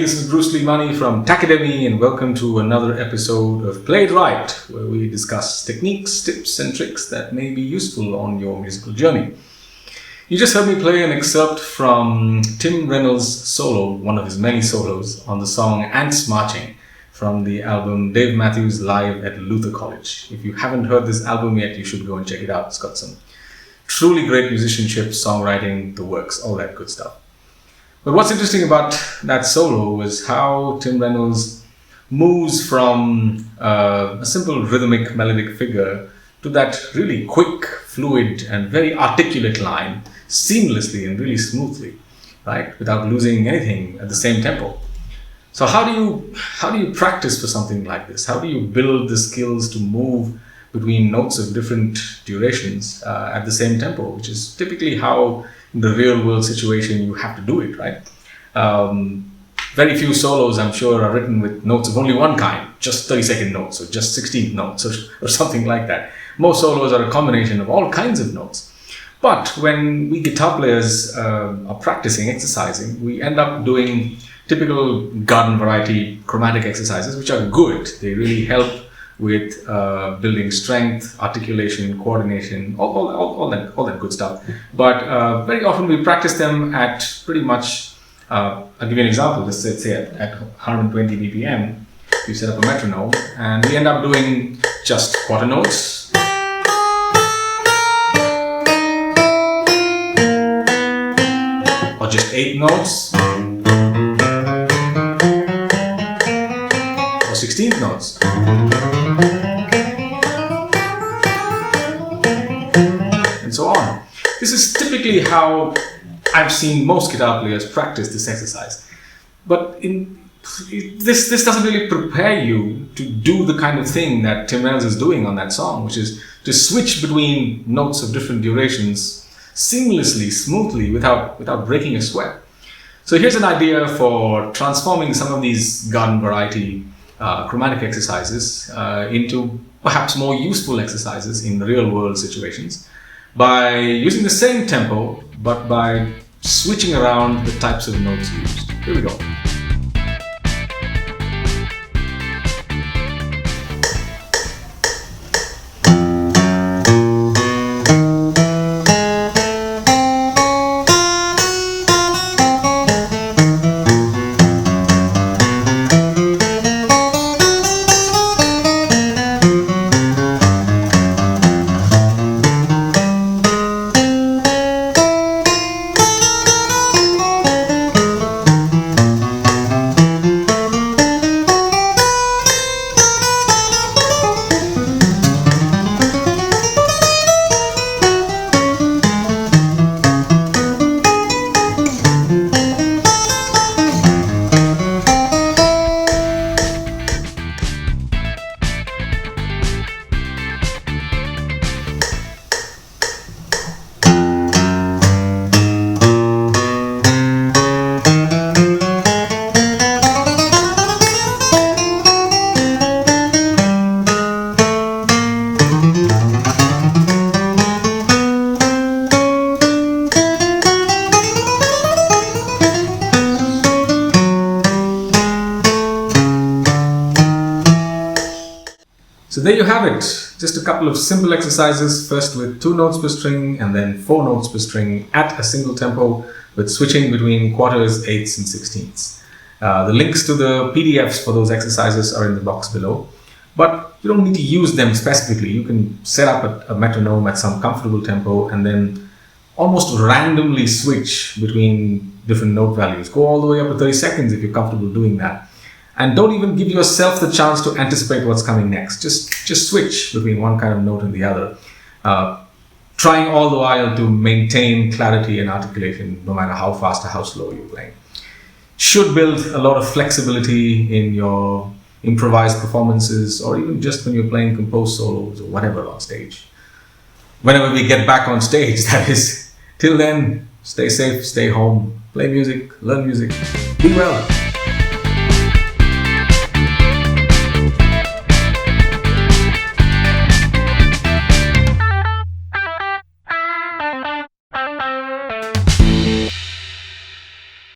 this is Bruce Lee Money from Taaqademy, and welcome to another episode of Play It Right, where we discuss techniques, tips and tricks that may be useful on your musical journey. You just heard me play an excerpt from Tim Reynolds' solo, one of his many solos, on the song Ants Marching from the album Dave Matthews Live at Luther College. If you haven't heard this album yet, you should go and check it out. It's got some truly great musicianship, songwriting, the works, all that good stuff. But what's interesting about that solo was how Tim Reynolds moves from a simple rhythmic melodic figure to that really quick, fluid and very articulate line seamlessly and really smoothly, right? Without losing anything at the same tempo. So how do you practice for something like this? How do you build the skills to move between notes of different durations at the same tempo, which is typically how in the real world situation you have to do it, right? Very few solos, I'm sure, are written with notes of only one kind, just 30-second notes or just 16th notes or something like that. Most solos are a combination of all kinds of notes. But when we guitar players are practicing, exercising, we end up doing typical garden variety chromatic exercises, which are good. They really help with building strength, articulation, coordination, all that good stuff. But very often we practice them at pretty much, I'll give you an example. Let's say at 120 BPM, you set up a metronome, and we end up doing just quarter notes, or just 8 notes, or 16th notes. And so on. This is typically how I've seen most guitar players practice this exercise. But this doesn't really prepare you to do the kind of thing that Tim Reynolds is doing on that song, which is to switch between notes of different durations seamlessly, smoothly, without breaking a sweat. So here's an idea for transforming some of these garden variety chromatic exercises into perhaps more useful exercises in real world situations by using the same tempo but by switching around the types of notes used. Here we go. So there you have it, just a couple of simple exercises, first with 2 notes per string and then 4 notes per string at a single tempo with switching between quarters, eighths and sixteenths. The links to the PDFs for those exercises are in the box below, but you don't need to use them specifically. You can set up a metronome at some comfortable tempo and then almost randomly switch between different note values. Go all the way up to 30 seconds if you're comfortable doing that. And don't even give yourself the chance to anticipate what's coming next. Just switch between one kind of note and the other. Trying all the while to maintain clarity and articulation, no matter how fast or how slow you're playing. Should build a lot of flexibility in your improvised performances, or even just when you're playing composed solos or whatever on stage. Whenever we get back on stage, that is. Till then, stay safe, stay home, play music, learn music, be well.